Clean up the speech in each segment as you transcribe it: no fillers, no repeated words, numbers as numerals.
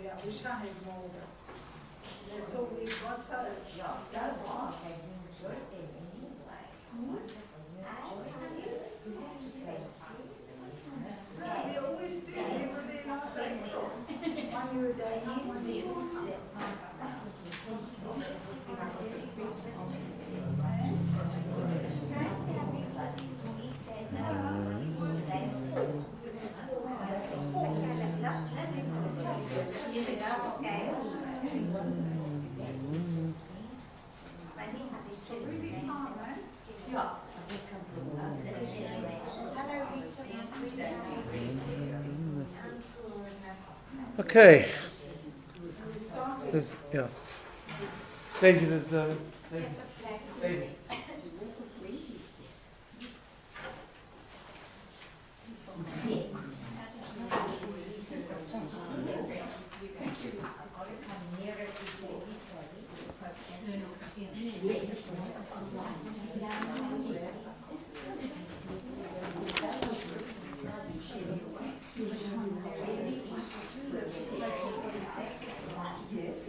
I wish I had more. That's all we've got, so. Yeah, so far, they've enjoyed them anyway. It's wonderful. You have to go to see them. Yeah, we always do, never been nice and one year a day, not one year. Okay. Yeah. Daisy, there's Daisy.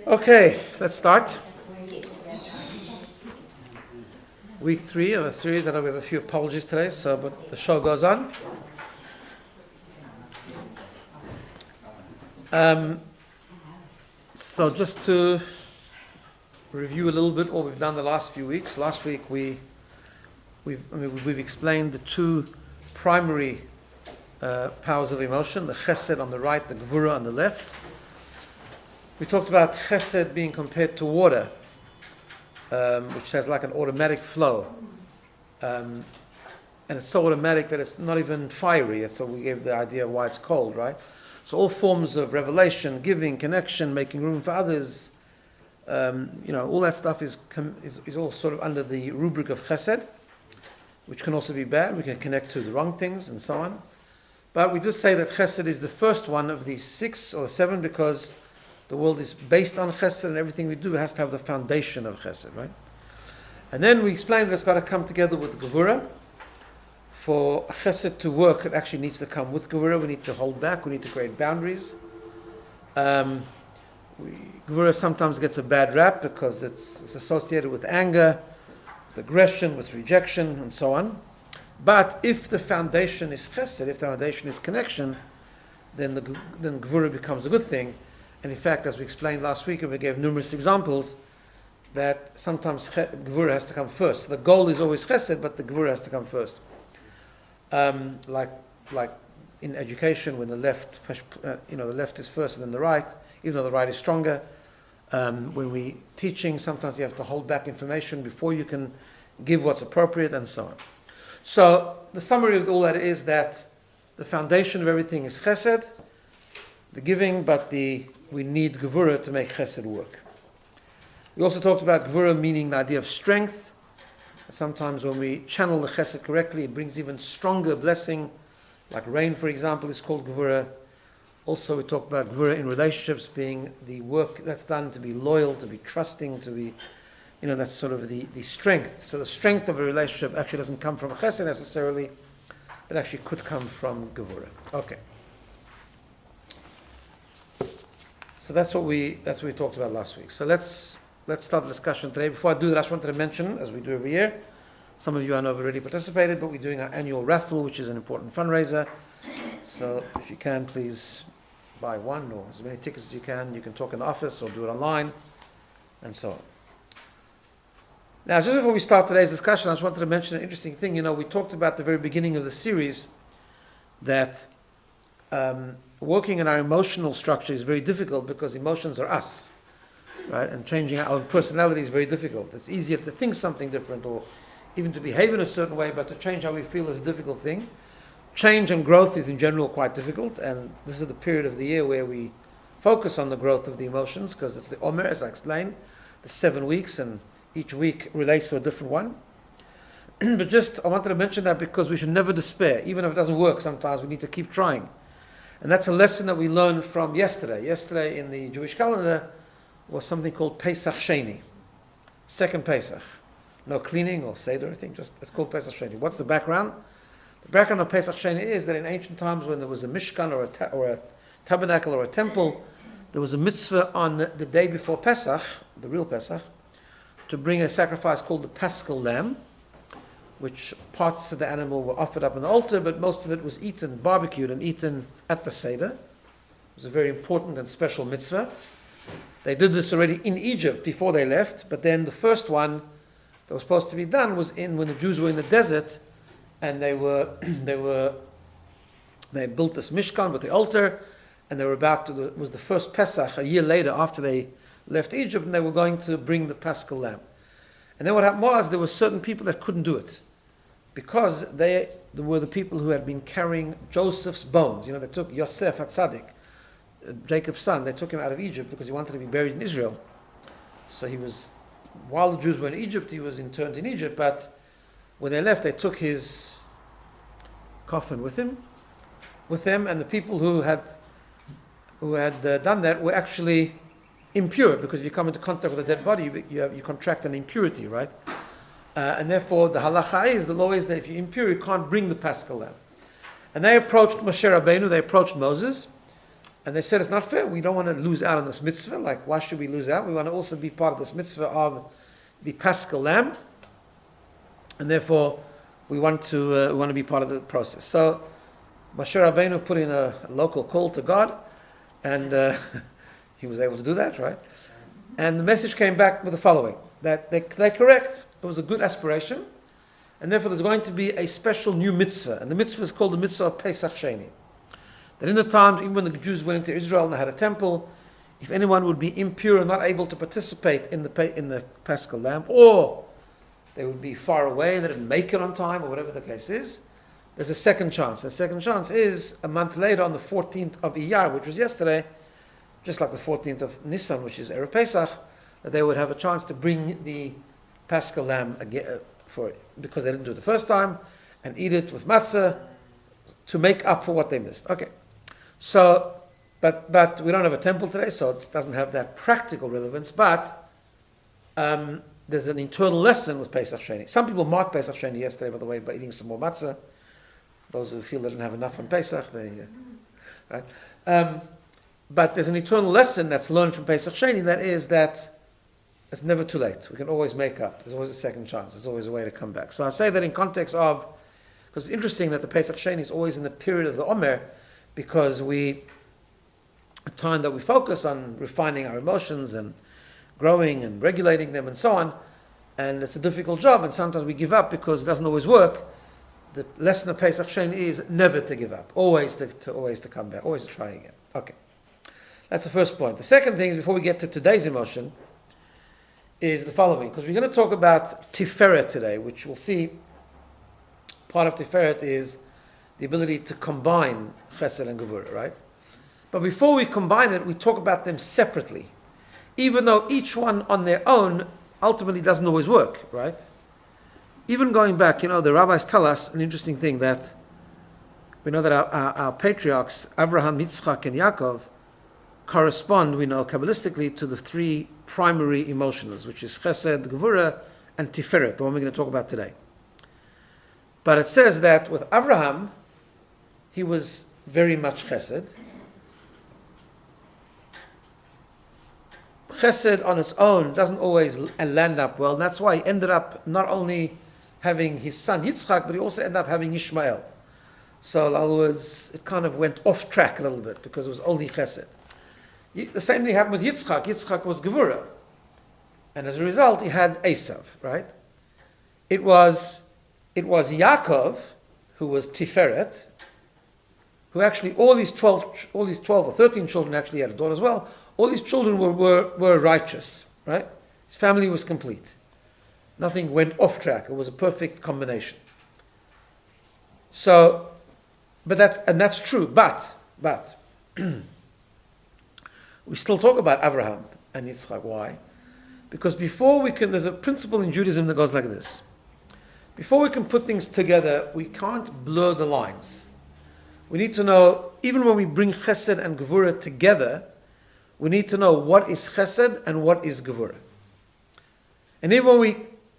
Okay, let's start. Week 3 of a series. I know we have a few apologies today, but the show goes on. So just to review a little bit what we've done the last few weeks. Last week we've explained the two primary powers of emotion: the chesed on the right, the gvura on the left. We talked about chesed being compared to water, which has like an automatic flow. And it's so automatic that it's not even fiery. So we gave the idea of why it's cold, right? So all forms of revelation, giving, connection, making room for others, all that stuff is all sort of under the rubric of chesed, which can also be bad. We can connect to the wrong things and so on. But we just say that chesed is the first one of these 6 or 7 because the world is based on chesed, and everything we do has to have the foundation of chesed, right? And then we explained that it's got to come together with gevura. For chesed to work, it actually needs to come with gevura. We need to hold back. We need to create boundaries. Gevura sometimes gets a bad rap because it's associated with anger, with aggression, with rejection, and so on. But if the foundation is chesed, if the foundation is connection, then gevura becomes a good thing. And in fact, as we explained last week, and we gave numerous examples, that sometimes gevura has to come first. The goal is always chesed, but the gevura has to come first. Like in education, when the left is first and then the right, even though the right is stronger. When we teaching, sometimes you have to hold back information before you can give what's appropriate, and so on. So the summary of all that is that the foundation of everything is chesed, the giving, but we need gevura to make chesed work. We also talked about gevura meaning the idea of strength. Sometimes when we channel the chesed correctly, it brings even stronger blessing, like rain, for example, is called gevura. Also, we talked about gevura in relationships being the work that's done to be loyal, to be trusting, to be, that's sort of the strength. So the strength of a relationship actually doesn't come from chesed necessarily, it actually could come from gevura. Okay. So that's what we talked about last week. So let's start the discussion today. Before I do that, I just wanted to mention, as we do every year, some of you I know have already participated, but we're doing our annual raffle, which is an important fundraiser. So if you can, please buy one or as many tickets as you can. You can talk in the office or do it online, and so on. Now, just before we start today's discussion, I just wanted to mention an interesting thing. We talked about at the very beginning of the series that working in our emotional structure is very difficult because emotions are us, right? And changing our personality is very difficult. It's easier to think something different or even to behave in a certain way, but to change how we feel is a difficult thing. Change and growth is in general quite difficult, and this is the period of the year where we focus on the growth of the emotions because it's the Omer, as I explained, the 7 weeks, and each week relates to a different one. But I wanted to mention that because we should never despair. Even if it doesn't work sometimes, we need to keep trying. And that's a lesson that we learned from yesterday. Yesterday in the Jewish calendar was something called Pesach Sheni, second Pesach. No cleaning or Seder or anything, just it's called Pesach Sheni. What's the background? The background of Pesach Sheni is that in ancient times when there was a Mishkan or a tabernacle or a temple, there was a mitzvah on the day before Pesach, the real Pesach, to bring a sacrifice called the Paschal Lamb, which parts of the animal were offered up on the altar, but most of it was eaten, barbecued, and eaten at the Seder. It was a very important and special mitzvah. They did this already in Egypt before they left, but then the first one that was supposed to be done was when the Jews were in the desert, and they built this Mishkan with the altar, and they were about to, it was the first Pesach, a year later after they left Egypt, and they were going to bring the Paschal Lamb. And then what happened was, there were certain people that couldn't do it, because they were the people who had been carrying Joseph's bones. They took Yosef HaTzadik, Jacob's son, they took him out of Egypt because he wanted to be buried in Israel. So while the Jews were in Egypt, he was interned in Egypt, but when they left, they took his coffin with them, and the people who had done that were actually impure, because if you come into contact with a dead body, you contract an impurity, right? And therefore, the halacha the law is that if you're impure, you can't bring the Paschal Lamb. And they approached Moshe Rabbeinu, they approached Moses, and they said, it's not fair, we don't want to lose out on this mitzvah, like why should we lose out? We want to also be part of this mitzvah of the Paschal Lamb, and therefore we want to be part of the process. So Moshe Rabbeinu put in a local call to God, and he was able to do that, right? And the message came back with the following, that they're correct, it was a good aspiration, and therefore there's going to be a special new mitzvah, and the mitzvah is called the mitzvah of Pesach Sheni. That in the times, even when the Jews went into Israel and they had a temple, if anyone would be impure and not able to participate in the Paschal Lamb, or they would be far away and they didn't make it on time, or whatever the case is, there's a second chance. The second chance is a month later on the 14th of Iyar, which was yesterday, just like the 14th of Nisan, which is Erev Pesach, that they would have a chance to bring the Paschal Lamb again because they didn't do it the first time, and eat it with matzah to make up for what they missed. Okay. So, but we don't have a temple today, so it doesn't have that practical relevance, but there's an internal lesson with Pesach Sheni. Some people marked Pesach Sheni yesterday, by the way, by eating some more matzah. Those who feel they didn't have enough on Pesach, right? But there's an eternal lesson that's learned from Pesach Sheni, that is that it's never too late. We can always make up. There's always a second chance. There's always a way to come back. So I say that in context of, because it's interesting that the Pesach Sheni is always in the period of the Omer, because a time that we focus on refining our emotions and growing and regulating them and so on, and it's a difficult job, and sometimes we give up because it doesn't always work. The lesson of Pesach Sheni is never to give up, always to come back, always to try again. Okay, that's the first point. The second thing, before we get to today's emotion, is the following, because we're going to talk about Tiferet today, which we'll see. Part of Tiferet is the ability to combine Chesed and Gevurah, right? But before we combine it, we talk about them separately, even though each one on their own ultimately doesn't always work, right? Even going back, the rabbis tell us an interesting thing, that we know that our patriarchs, Abraham, Yitzchak, and Yaakov, correspond, we know, Kabbalistically, to the three primary emotions, which is Chesed, Gevurah, and Tiferet, the one we're going to talk about today. But it says that with Abraham, he was very much Chesed. Chesed on its own doesn't always land up well, and that's why he ended up not only having his son Yitzchak, but he also ended up having Ishmael. So in other words, it kind of went off track a little bit, because it was only Chesed. The same thing happened with Yitzchak. Yitzchak was Gevurah. And as a result, he had Esav, right? It was Yaakov, who was Tiferet, who actually, all these 12 or 13 children, actually had a daughter as well, all these children were righteous, right? His family was complete. Nothing went off track. It was a perfect combination. So, that's true, but we still talk about Abraham and Yitzchak. Why? Because there's a principle in Judaism that goes like this. Before we can put things together, we can't blur the lines. We need to know, even when we bring Chesed and Gevurah together, we need to know what is Chesed and what is Gevurah. And even when we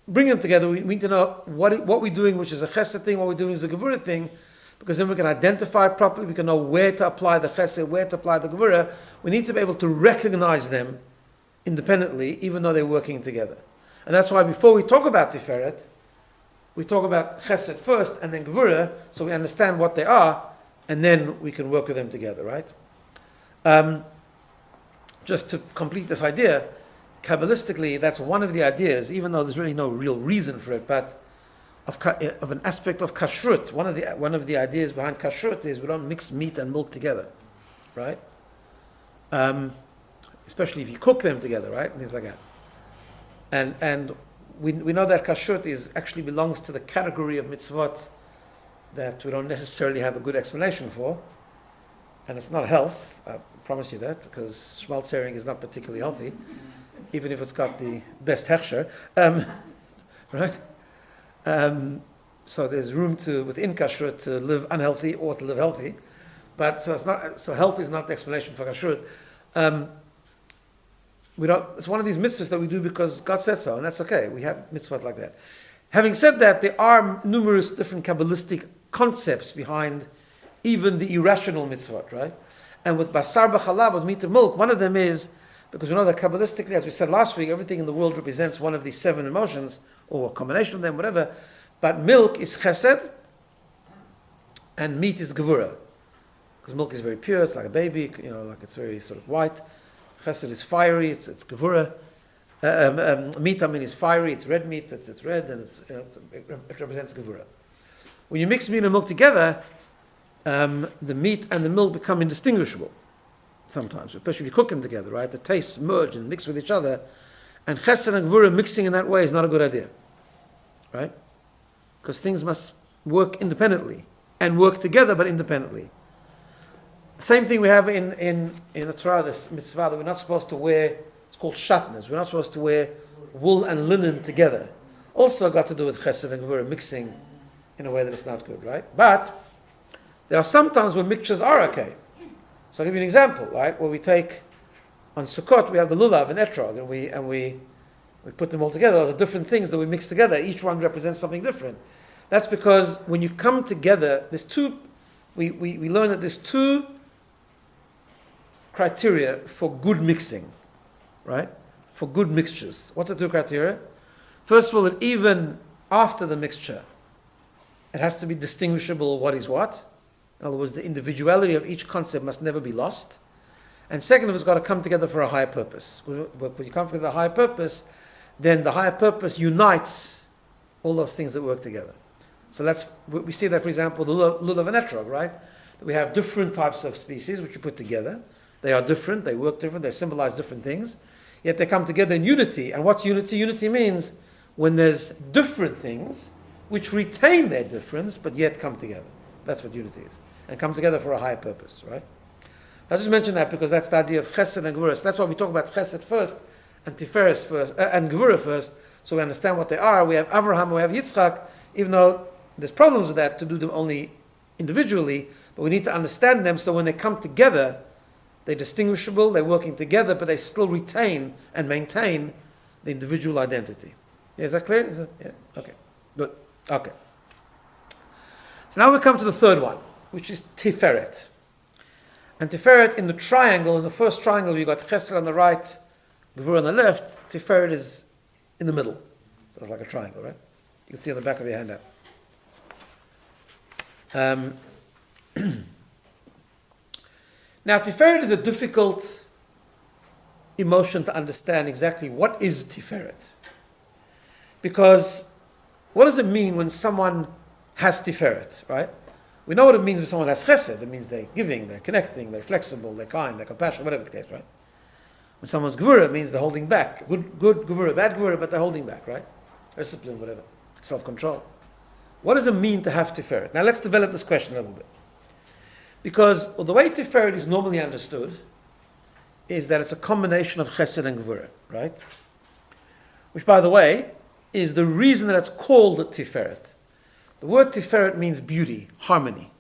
bring them together, we need to know what we're doing, which is a Chesed thing, what we're doing is a Gevurah thing, because then we can identify it properly, we can know where to apply the chesed, where to apply the gevura. We need to be able to recognize them independently, even though they're working together. And that's why before we talk about tiferet, we talk about chesed first and then gevura, so we understand what they are, and then we can work with them together, right? Just to complete this idea, Kabbalistically, that's one of the ideas, even though there's really no real reason for it, but of an aspect of kashrut. One of the ideas behind kashrut is we don't mix meat and milk together, right? Especially if you cook them together, right? And things like that. And we know that kashrut actually belongs to the category of mitzvot that we don't necessarily have a good explanation for, and it's not health. I promise you that, because schmaltz herring is not particularly healthy, even if it's got the best hechsher, right? So there's room within kashrut to live unhealthy or to live healthy, but so health is not the explanation for kashrut. It's one of these mitzvahs that we do because God said so, and that's okay. We have mitzvot like that. Having said that, there are numerous different Kabbalistic concepts behind even the irrational mitzvot, right? And with basar b'chalav, with meat and milk, one of them is, because we know that Kabbalistically, as we said last week, everything in the world represents one of these 7 emotions, or a combination of them, whatever. But milk is chesed, and meat is gevura. Because milk is very pure, it's like a baby, like it's very sort of white. Chesed is fiery, it's gevura. Meat, is fiery, it's red meat, it's red, and it represents gevura. When you mix meat and milk together, the meat and the milk become indistinguishable sometimes, especially if you cook them together, right? The tastes merge and mix with each other, and chesed and gevura mixing in that way is not a good idea, right? Because things must work independently and work together but independently. Same thing we have in the Torah, this mitzvah that we're not supposed to wear. It's called shatnez. We're not supposed to wear wool and linen together. Also got to do with chesed and gevura mixing in a way that is not good, right? But there are some times when mixtures are okay. So I'll give you an example, right? Where we take, on Sukkot, we have the lulav and etrog, and we put them all together. Those are different things that we mix together. Each one represents something different. That's because when you come together, we learn that there's 2 criteria for good mixing, right? For good mixtures. What's the 2 criteria? First of all, that even after the mixture, it has to be distinguishable what is what. In other words, the individuality of each concept must never be lost. And second, it's got to come together for a higher purpose. When you come together for a higher purpose, then the higher purpose unites all those things that work together. So we see that, for example, the lulav and etrog, right? We have different types of species which you put together. They are different, they work different, they symbolize different things, yet they come together in unity. And what's unity? Unity means when there's different things which retain their difference but yet come together. That's what unity is. And come together for a higher purpose, right? I just mentioned that because that's the idea of chesed and gevura. So that's why we talk about chesed first and tiferet first and gevura first, so we understand what they are. We have Avraham, we have Yitzchak, even though there's problems with that to do them only individually, but we need to understand them so when they come together, they're distinguishable, they're working together, but they still retain and maintain the individual identity. Yeah, is that clear? Yeah? Okay, good. Okay. So now we come to the third one, which is tiferet. And tiferet in the triangle, in the first triangle, you've got chesed on the right, gevura on the left. Tiferet is in the middle. So it's like a triangle, right? You can see on the back of your handout. Now, tiferet is a difficult emotion to understand exactly what is tiferet. Because what does it mean when someone has tiferet, right? We know what it means when someone has chesed. It means they're giving, they're connecting, they're flexible, they're kind, they're compassionate, whatever the case, right? When someone's gevura, it means they're holding back. Good gevura, bad gevura, but they're holding back, right? Discipline, whatever. Self-control. What does it mean to have tiferet? Now let's develop this question a little bit. Because the way tiferet is normally understood is that it's a combination of chesed and gevura, right? Which, by the way, is the reason that it's called tiferet. The word tiferet means beauty, harmony,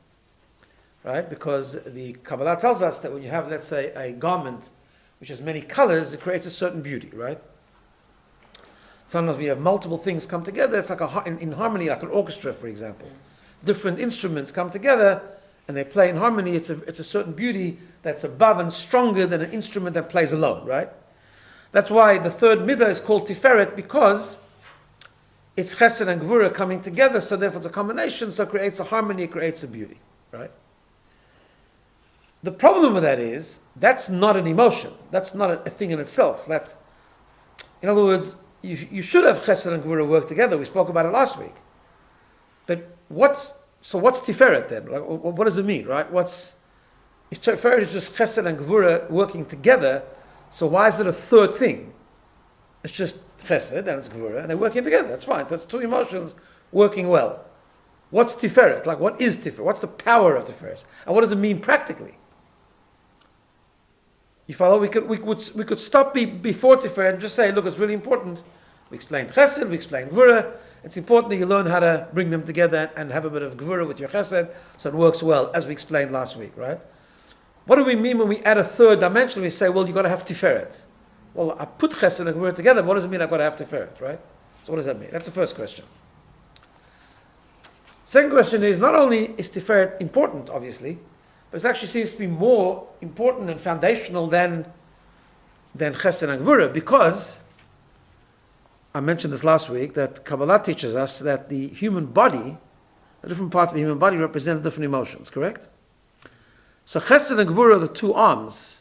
right? Because the Kabbalah tells us that when you have, let's say, a garment which has many colors, it creates a certain beauty, right? Sometimes we have multiple things come together. It's like in harmony, like an orchestra, for example. different instruments come together and they play in harmony, it's a certain beauty that's above and stronger than an instrument that plays alone, right? That's why the third midah is called Tiferet, because it's Chesed and Gvura coming together, so therefore it's a combination, so it creates a harmony, it creates a beauty, right? The problem with that is, that's not an emotion. That's not a thing in itself. In other words, you should have Chesed and Gvura work together. We spoke about it last week. But what's Tiferet then? Like, what does it mean, right? If Tiferet is just Chesed and Gvura working together, so why is it a third thing? It's just Chesed and it's Gvura, and they're working together. That's fine. So it's two emotions working well. What's Tiferet? Like, what is Tiferet? What's the power of Tiferet? And what does it mean practically? You follow? We could stop before Tiferet and just say, look, it's really important. We explained Chesed, we explained Gvura. It's important that you learn how to bring them together and have a bit of Gvura with your Chesed, so it works well, as we explained last week, right? What do we mean when we add a third dimension? We say, well, you've got to have Tiferet. Well, I put Chesed and Gvura together, what does it mean I've got to have Tiferet, right? So what does that mean? That's the first question. Second question is, not only is Tiferet important, obviously, but it actually seems to be more important and foundational than Chesed and Gvura, because I mentioned this last week, that Kabbalah teaches us that the human body, the different parts of the human body represent different emotions, correct? So Chesed and Gvura are the two arms.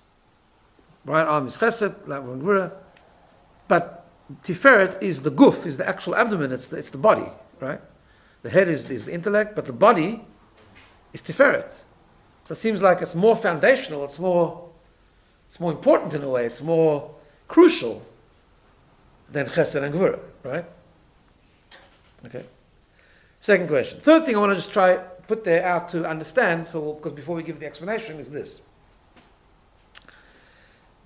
Right arm is Chesed, left arm Gvura. But Tiferet is the guf, is the actual abdomen, it's the body, right? The head is the intellect, but the body is Tiferet. So it seems like it's more foundational, it's more important in a way, it's more crucial than Chesed and Gvura, right? Okay. Second question. Third thing I want to just try put there out to understand, because before we give the explanation, is this.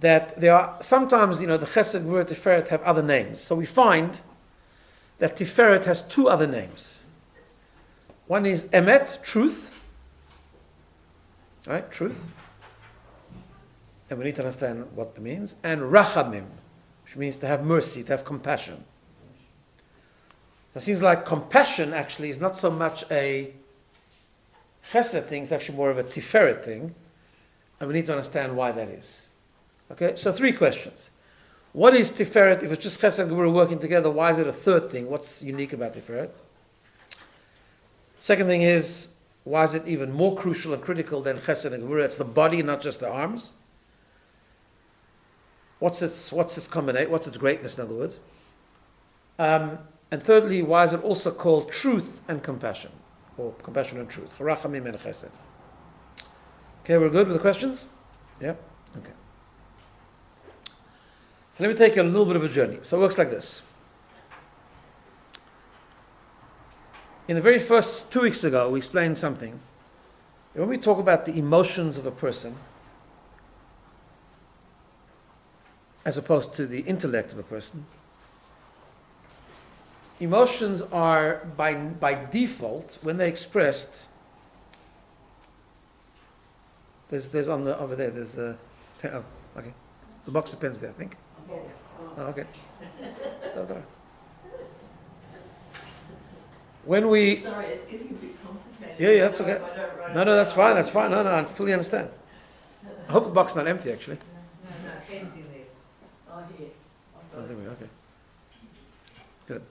That there are sometimes, the Chesed, Gvura, Tiferet have other names. So we find that Tiferet has two other names. One is Emet, truth. Right? Truth. And we need to understand what it means. And Rachamim, which means to have mercy, to have compassion. So it seems like compassion actually is not so much a Chesed thing, it's actually more of a Tiferet thing. And we need to understand why that is. Okay, so three questions. What is Tiferet? If it's just Chesed and Gvura working together, why is it a third thing? What's unique about Tiferet? Second thing is, why is it even more crucial and critical than Chesed and Gvura? It's the body, not just the arms. What's its combination? What's its greatness, in other words? And thirdly, why is it also called truth and compassion? Or compassion and truth. Rachamim and Chesed. Okay, we're good with the questions? Yeah? Okay. So let me take a little bit of a journey. So it works like this. In the very first 2 weeks ago, we explained something. When we talk about the emotions of a person, as opposed to the intellect of a person, emotions are, by default, when they're expressed, there's on the over there. There's a okay. There's a box of pens there, I think. Oh, okay. When we Sorry, it's getting a bit complicated. yeah, that's okay. No, that's fine. That's fine. No, I fully understand. I hope the box is not empty, actually. No, pen's in there. Oh, here. Oh, there we go. Okay. Good.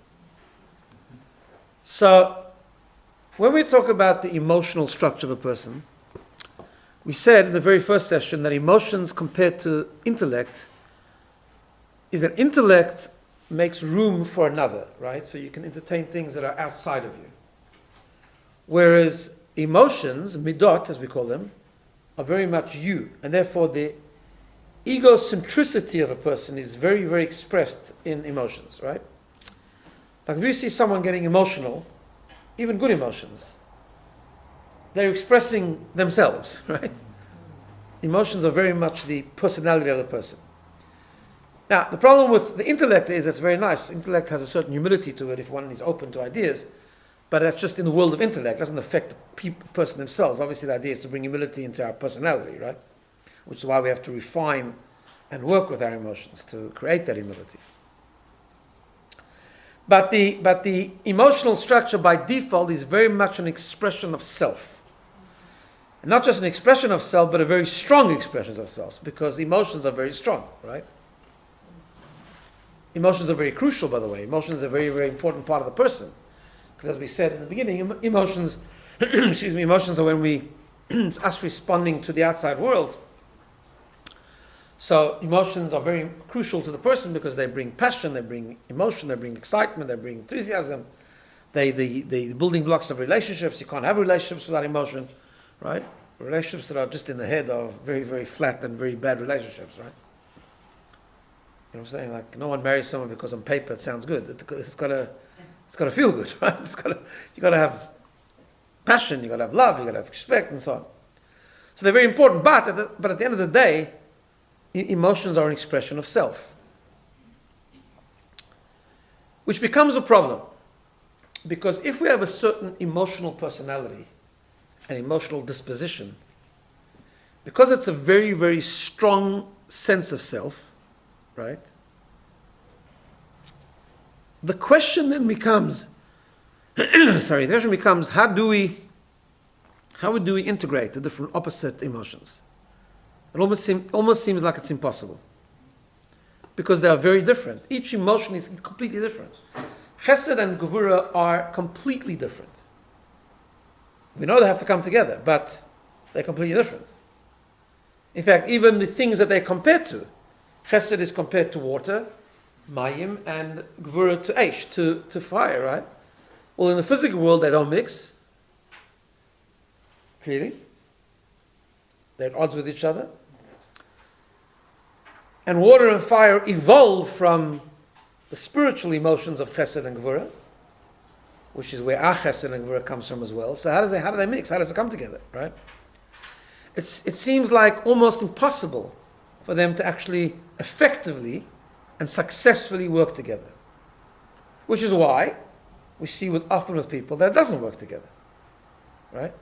So, when we talk about the emotional structure of a person, we said in the very first session that emotions compared to intellect is that intellect makes room for another, right? So you can entertain things that are outside of you. Whereas emotions, midot as we call them, are very much you. And therefore the egocentricity of a person is very, very expressed in emotions, right? Like if you see someone getting emotional, even good emotions, they're expressing themselves, right? Emotions are very much the personality of the person. Now, the problem with the intellect is it's very nice. Intellect has a certain humility to it if one is open to ideas, but that's just in the world of intellect. It doesn't affect the person themselves. Obviously, the idea is to bring humility into our personality, right? Which is why we have to refine and work with our emotions to create that humility. But the emotional structure by default is very much an expression of self. And not just an expression of self, but a very strong expression of self, because emotions are very strong, right? Emotions are very crucial, by the way. Emotions are a very, very important part of the person. Because as we said in the beginning, emotions, emotions are when it's us responding to the outside world. So emotions are very crucial to the person because they bring passion, they bring emotion, they bring excitement, they bring enthusiasm. The building blocks of relationships. You can't have relationships without emotion, right? Relationships that are just in the head are very, very flat and very bad relationships, right? You know what I'm saying? Like, no one marries someone because on paper it sounds good. It's got to feel good, right? You got to have passion, you got to have love, you got to have respect, and so on. So they're very important. But at the end of the day, emotions are an expression of self, which becomes a problem, because if we have a certain emotional personality, an emotional disposition, because it's a very, very strong sense of self, right? The question then becomes, how do we integrate the different opposite emotions? It almost seems like it's impossible, because they are very different. Each emotion is completely different. Chesed and Gevura are completely different. We know they have to come together, but they're completely different. In fact, even the things that they're compared to, Chesed is compared to water, Mayim, and Gevura to Eish, to fire, right? Well, in the physical world, they don't mix. Clearly. They're at odds with each other. And water and fire evolve from the spiritual emotions of Chesed and Gevura, which is where our Chesed and Gevura comes from as well. So how do they mix? How does it come together, right? It seems like almost impossible for them to actually effectively and successfully work together. Which is why we see often with people that it doesn't work together, right?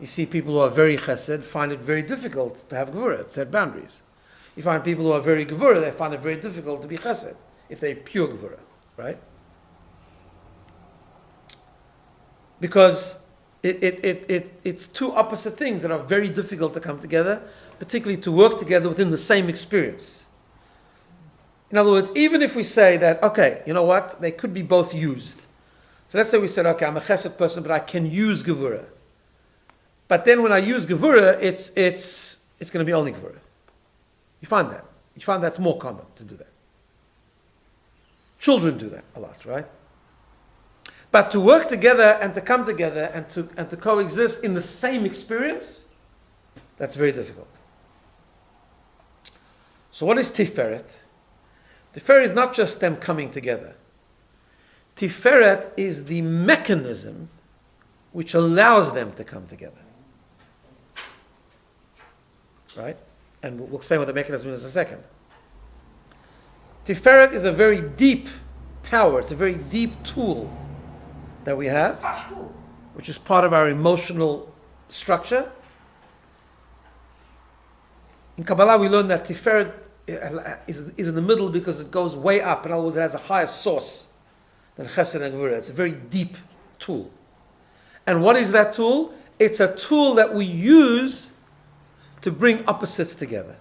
You see people who are very chesed find it very difficult to have gevura, to set boundaries. You find people who are very gevura, they find it very difficult to be chesed, if they're pure gevura, right? Because it's two opposite things that are very difficult to come together, particularly to work together within the same experience. In other words, even if we say that, okay, you know what, they could be both used. So let's say we said, okay, I'm a chesed person, but I can use gevura. But then when I use gevura, it's going to be only gevura. You find that. You find that's more common to do that. Children do that a lot, right? But to work together and to come together and to coexist in the same experience, that's very difficult. So what is Tiferet? Tiferet is not just them coming together. Tiferet is the mechanism which allows them to come together. Right? And we'll explain what the mechanism is in a second. Tiferet is a very deep power, it's a very deep tool that we have, which is part of our emotional structure. In Kabbalah we learn that Tiferet is in the middle because it goes way up. In other words, it has a higher source than Chesed and Gevura. It's a very deep tool. And what is that tool? It's a tool that we use to bring opposites together.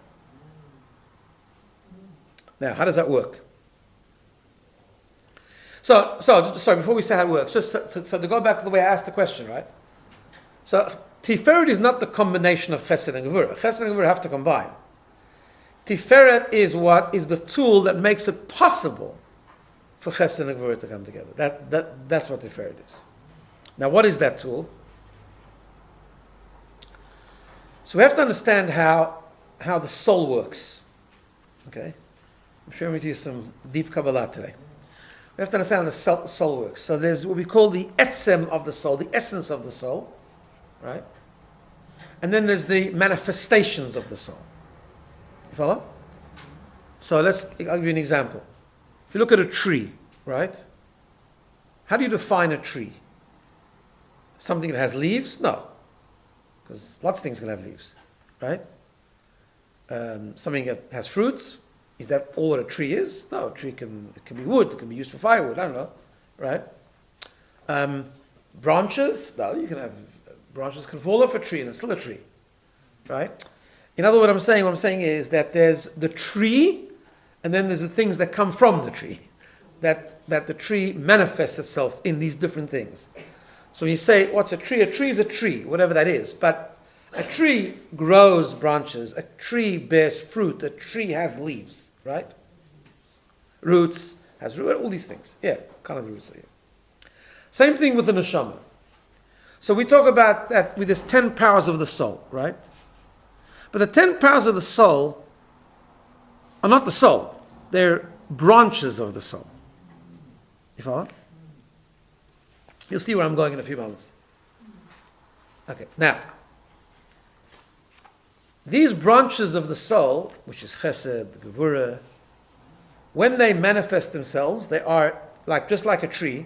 Now, how does that work? So sorry, before we say how it works, just so to go back to the way I asked the question, right? So, Tiferet is not the combination of Chesed and Gevura. Chesed and Gevura have to combine. Tiferet is what is the tool that makes it possible for Chesed and Gevura to come together. That's what Tiferet is. Now, what is that tool? So we have to understand how the soul works. Okay? I'm sharing with you some deep Kabbalah today. We have to understand how the soul works. So there's what we call the etzem of the soul, the essence of the soul, right? And then there's the manifestations of the soul. You follow? So I'll give you an example. If you look at a tree, right? How do you define a tree? Something that has leaves? No. Because lots of things can have leaves, right? Something that has fruits? Is that all what a tree is? No, a tree it can be wood, it can be used for firewood, I don't know, right? Branches, no, you can have, branches can fall off a tree and it's still a tree, right? In other words, what I'm saying is that there's the tree, and then there's the things that come from the tree, that the tree manifests itself in these different things. So when you say, what's a tree? A tree is a tree, whatever that is, but a tree grows branches, a tree bears fruit, a tree has leaves, right? Roots, has all these things. Yeah, kind of the roots are here. Same thing with the neshama. So we talk about that with this 10 powers of the soul, right? But the 10 powers of the soul are not the soul. They're branches of the soul. You follow? You'll see where I'm going in a few moments. Okay, now, these branches of the soul, which is chesed, gevurah, when they manifest themselves, they are just like a tree.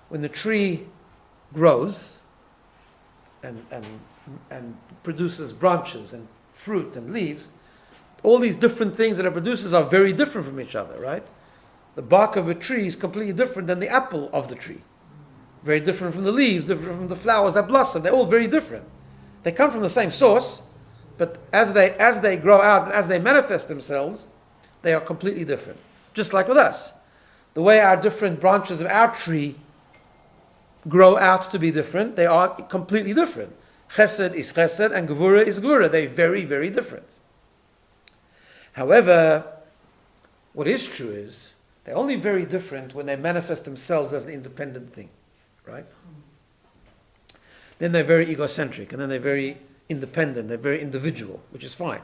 When the tree grows and produces branches and fruit and leaves, all these different things that it produces are very different from each other, right? The bark of a tree is completely different than the apple of the tree. Very different from the leaves, different from the flowers that blossom. They're all very different. They come from the same source, but as they grow out and as they manifest themselves, they are completely different. Just like with us. The way our different branches of our tree grow out to be different, they are completely different. Chesed is chesed and gevurah is gevurah. They're very, very different. However, what is true is they're only very different when they manifest themselves as an independent thing, right? Then they're very egocentric, and then they're very independent, they're very individual, which is fine.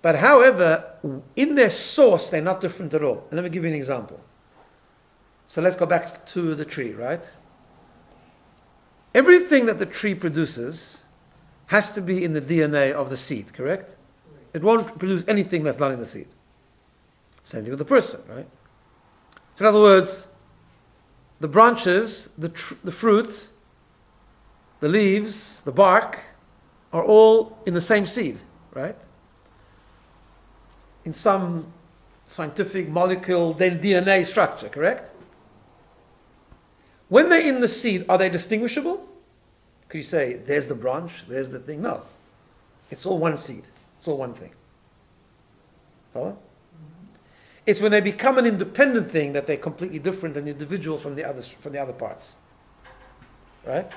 But however, in their source, they're not different at all. And let me give you an example. So let's go back to the tree, right? Everything that the tree produces has to be in the DNA of the seed, correct? It won't produce anything that's not in the seed. Same thing with the person, right? So in other words, the branches, the fruit, the leaves, the bark, are all in the same seed, right? In some scientific molecule, DNA structure, correct? When they're in the seed, are they distinguishable? Could you say, there's the branch, there's the thing? No. It's all one seed. It's all one thing. Follow? It's when they become an independent thing that they're completely different and individual from the other parts. Right?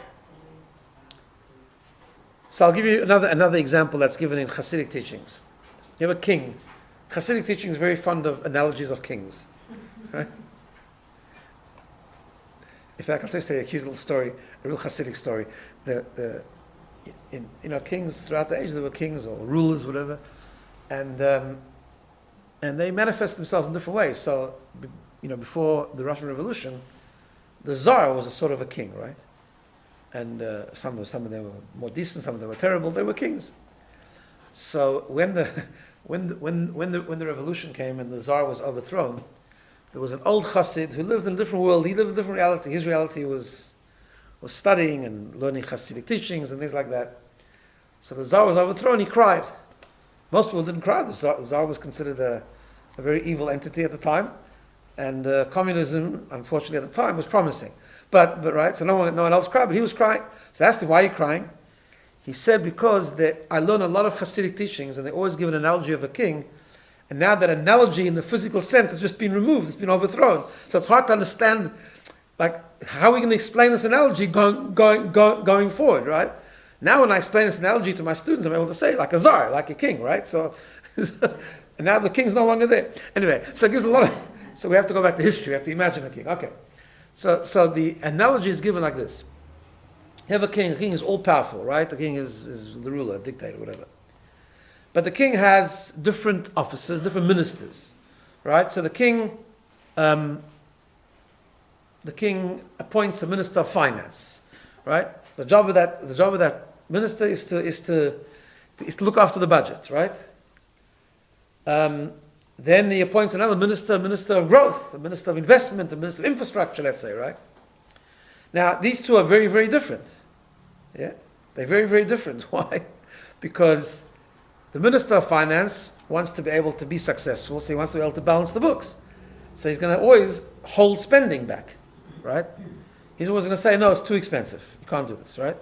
So I'll give you another example that's given in Hasidic teachings. You have a king. Hasidic teaching is very fond of analogies of kings. Right? In fact, I'll tell you a cute little story, a real Hasidic story. Kings throughout the ages, there were kings or rulers, whatever, and they manifest themselves in different ways. So, before the Russian Revolution, the Tsar was a sort of a king, right? And some of them were more decent, some of them were terrible. They were kings. So when the revolution came and the Tsar was overthrown, there was an old Chassid who lived in a different world. He lived in a different reality. His reality was studying and learning Hasidic teachings and things like that. So the Tsar was overthrown. He cried. Most people didn't cry. The Tsar was considered a very evil entity at the time, and communism, unfortunately, at the time was promising. But right, so no one else cried, but he was crying. So I asked him, "Why are you crying?" He said, "Because I learn a lot of Hasidic teachings, and they always give an analogy of a king. And now that analogy in the physical sense has just been removed, it's been overthrown. So it's hard to understand, how are we going to explain this analogy going forward, right? Now when I explain this analogy to my students, I'm able to say, like a czar, like a king, right? So, and now the king's no longer there. Anyway, so it gives a lot of, so we have to go back to history, we have to imagine a king. Okay. So the analogy is given like this. You have a king is all-powerful, right? The king is the ruler, dictator, whatever. But the king has different officers, different ministers, right? So the king appoints a minister of finance, right? The job of that minister is to look after the budget, right? Then he appoints another minister of growth, a minister of investment, a minister of infrastructure, let's say, right? Now these two are very, very different. Yeah, they're very, very different. Why? Because the minister of finance wants to be able to be successful, so he wants to be able to balance the books. So he's going to always hold spending back, right? He's always going to say, no, it's too expensive. You can't do this, right?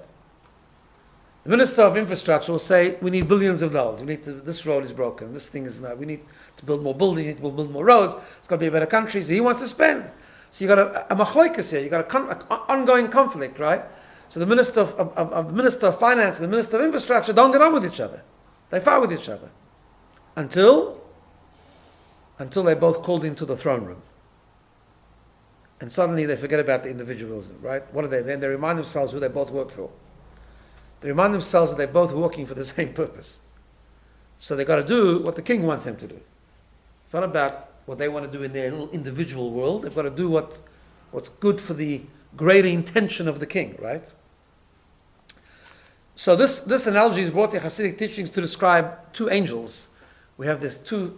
The Minister of Infrastructure will say, we need billions of dollars. This road is broken. This thing is not. We need to build more buildings. We need to build more roads. It's got to be a better country. So he wants to spend. So you got a machoikas here. You got an ongoing conflict, right? So the Minister of Finance and the Minister of Infrastructure don't get on with each other. They fight with each other until they're both called into the throne room. And suddenly they forget about the individualism, right? What are they? Then they remind themselves who they both work for. They remind themselves that they're both working for the same purpose. So they've got to do what the king wants them to do. It's not about what they want to do in their little individual world. They've got to do what's good for the greater intention of the king, right? So this analogy is brought to Hasidic teachings to describe two angels. We have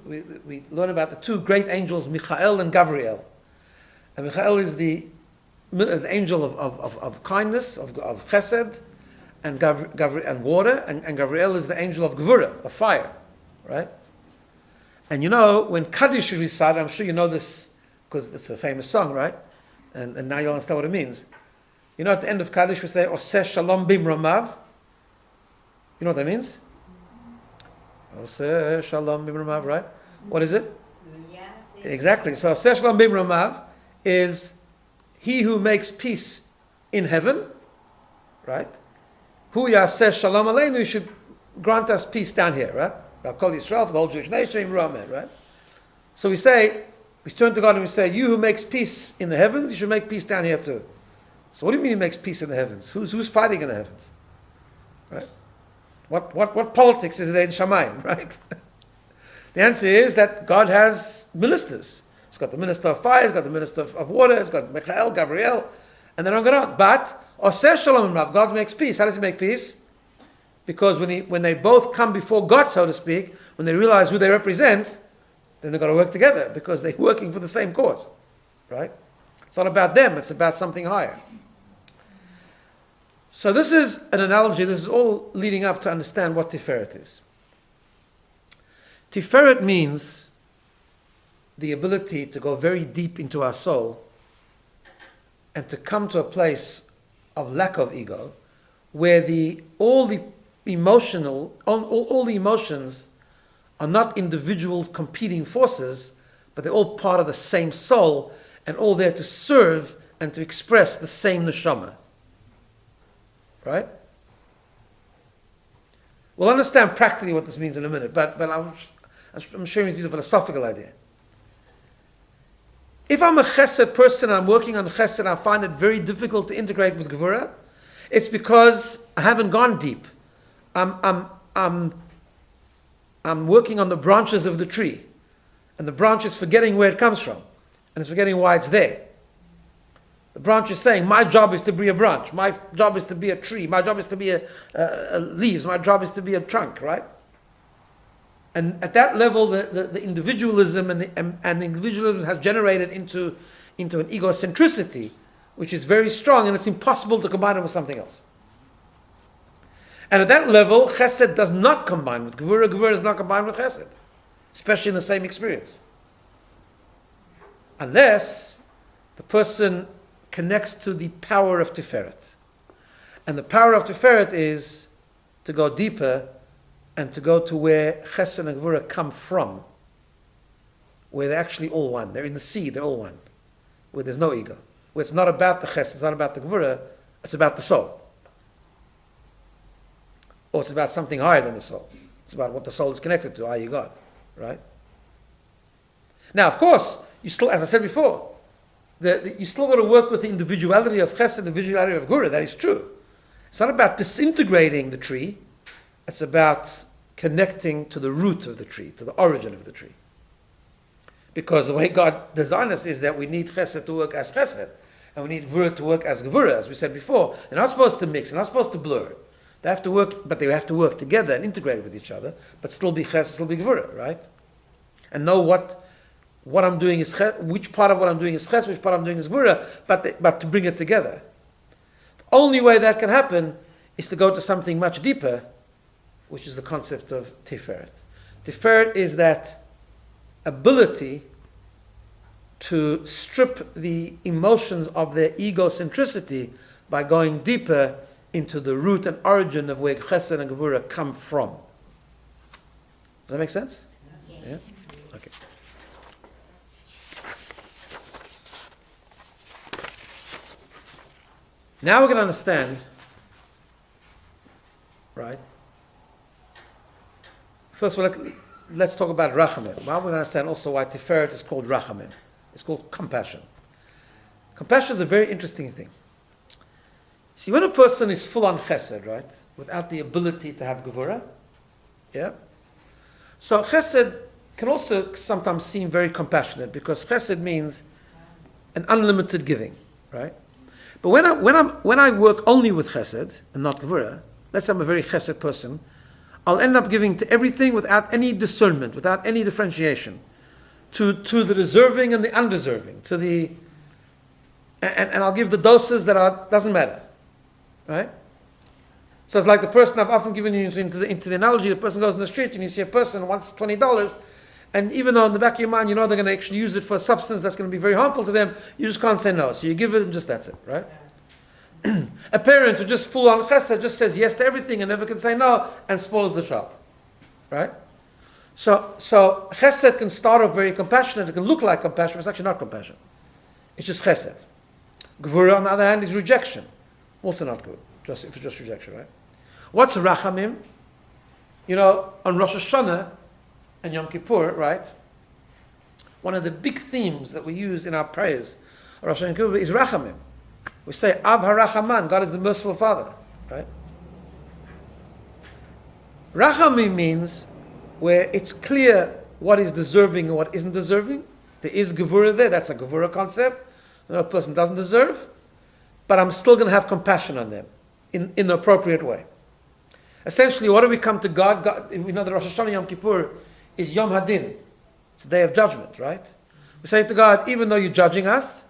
we learn about the two great angels, Michael and Gabriel. And Michael is the angel of kindness, of chesed, and water, and Gabriel is the angel of gvura, of fire, right? And you know, when Kaddish is recited, I'm sure you know this because it's a famous song, right? And now you'll understand what it means. You know, at the end of Kaddish we say, Oseh Shalom Bimramav. You know what that means? Oseh Shalom Bimramav, right? What is it? Yes. Exactly. So Oseh Shalom Bimramav is he who makes peace in heaven, right? Hu Yaseh Shalom Aleinu, should grant us peace down here, right? Kol Yisrael, for the whole Jewish nation, right? So we turn to God and we say, you who makes peace in the heavens, you should make peace down here too. So what do you mean he makes peace in the heavens? Who's fighting in the heavens? Right? What politics is there in Shamayim, right? The answer is that God has ministers. It's got the minister of fire, it's got the minister of water, it's got Michael, Gabriel, and then on and on. But Oseh Shalom Rav, God makes peace. How does he make peace? Because when they both come before God, so to speak, when they realize who they represent, then they've got to work together because they're working for the same cause, right? It's not about them, it's about something higher. So this is an analogy, this is all leading up to understand what Tiferet is. Tiferet means the ability to go very deep into our soul and to come to a place of lack of ego, where all the emotions are not individuals competing forces, but they're all part of the same soul and all there to serve and to express the same neshama. Right? We'll understand practically what this means in a minute, but I'm sharing with you the philosophical idea. If I'm a chesed person and I'm working on chesed and I find it very difficult to integrate with gevura, it's because I haven't gone deep. I'm working on the branches of the tree, and the branch is forgetting where it comes from, and it's forgetting why it's there. The branch is saying, my job is to be a branch, my job is to be a tree, my job is to be a leaves, my job is to be a trunk, right? And at that level, the individualism and the individualism has generated into an egocentricity, which is very strong, and it's impossible to combine it with something else. And at that level, chesed does not combine with gevura. Gevura does not combine with chesed, especially in the same experience. Unless the person connects to the power of Tiferet. And the power of Tiferet is to go deeper and to go to where chesed and gevura come from, where they're actually all one. They're in the sea, they're all one. Where there's no ego. Where it's not about the chesed, it's not about the gevura, it's about the soul. Or it's about something higher than the soul. It's about what the soul is connected to, i.e. God. Right? Now, of course, you still, as I said before, you still got to work with the individuality of chesed, the individuality of gevura. That is true. It's not about disintegrating the tree. It's about connecting to the root of the tree, to the origin of the tree. Because the way God designed us is that we need chesed to work as chesed, and we need gevura to work as gevura, as we said before. They're not supposed to mix, they're not supposed to blur. They have to work, but they have to work together and integrate with each other, but still be chesed, still be gevura, right? And know what I'm doing is chesed, which part of what I'm doing is chesed, which part I'm doing is gevura, but to bring it together. The only way that can happen is to go to something much deeper, which is the concept of Tiferet. Tiferet is that ability to strip the emotions of their egocentricity by going deeper into the root and origin of where Chesed and Gevurah come from. Does that make sense? Yeah? Okay. Now we're going to understand, right? First of all, let's talk about Rachamim. Now we're going to understand also why Tiferet is called Rachamim. It's called compassion. Compassion is a very interesting thing. See, when a person is full on Chesed, right, without the ability to have Gevurah, yeah? So Chesed can also sometimes seem very compassionate because Chesed means an unlimited giving, right? But when I work only with Chesed and not Gevurah, let's say I'm a very Chesed person, I'll end up giving to everything without any discernment, without any differentiation, to the deserving and the undeserving, and I'll give the doses that doesn't matter, right? So it's like the person I've often given you into the analogy. The person goes in the street and you see a person who wants $20, and even though in the back of your mind you know they're going to actually use it for a substance that's going to be very harmful to them, you just can't say no. So you give it and just that's it, right? A parent who just full on chesed just says yes to everything and never can say no and spoils the child, right? So chesed can start off very compassionate. It can look like compassion, but it's actually not compassion. It's just chesed. Gevurah, on the other hand, is rejection. Also not good, if it's just rejection, right? What's rachamim? You know, on Rosh Hashanah and Yom Kippur, right? One of the big themes that we use in our prayers, Rosh Hashanah and Kippur, is rachamim. We say, Av HaRachaman, God is the merciful Father, right? Rachamim means where it's clear what is deserving and what isn't deserving. There is Gevurah there, that's a Gevurah concept. Another person doesn't deserve, but I'm still going to have compassion on them in the appropriate way. Essentially, what do we come to God? We know that Rosh Hashanah Yom Kippur is Yom Hadin. It's a day of judgment, right? We say to God, even though you're judging us,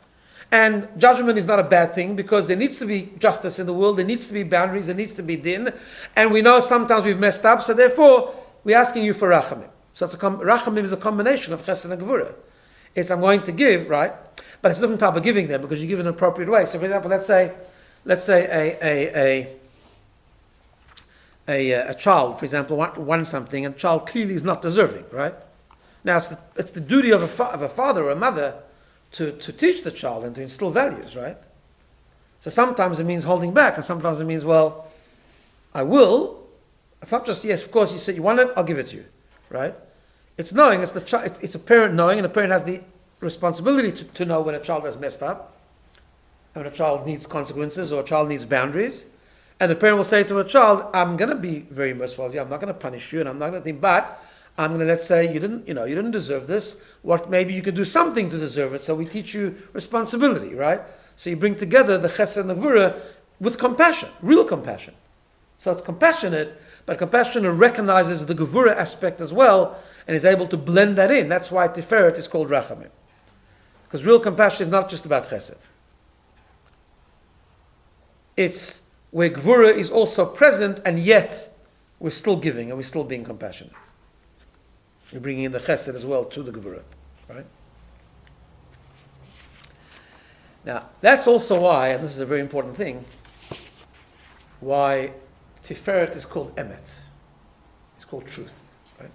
and judgment is not a bad thing because there needs to be justice in the world, there needs to be boundaries, there needs to be din, and we know sometimes we've messed up, so therefore we're asking you for rachamim. So rachamim is a combination of chesed and gevurah. It's I'm going to give, right? But it's a different type of giving them because you give in an appropriate way. So for example, let's say a child, for example, wants something and the child clearly is not deserving, right? Now it's the duty of a father or a mother to teach the child and to instill values, right? So sometimes it means holding back, and sometimes it means, well, I will. It's not just, yes, of course, you said you want it, I'll give it to you, right? It's knowing, it's a parent knowing, and a parent has the responsibility to know when a child has messed up, and when a child needs consequences or a child needs boundaries. And the parent will say to a child, I'm going to be very merciful of you, I'm not going to punish you, and I'm not going to think, but I'm going to, let's say, you didn't deserve this. What maybe you can do something to deserve it. So we teach you responsibility, right? So you bring together the chesed and the gevurah with compassion, real compassion. So it's compassionate, but compassionate recognizes the gevurah aspect as well, and is able to blend that in. That's why Tiferet is called rachamim, because real compassion is not just about chesed. It's where gevurah is also present, and yet we're still giving and we're still being compassionate. You're bringing in the chesed as well to the gevurah, right? Now, that's also why, and this is a very important thing, why Tiferet is called emet. It's called truth, right?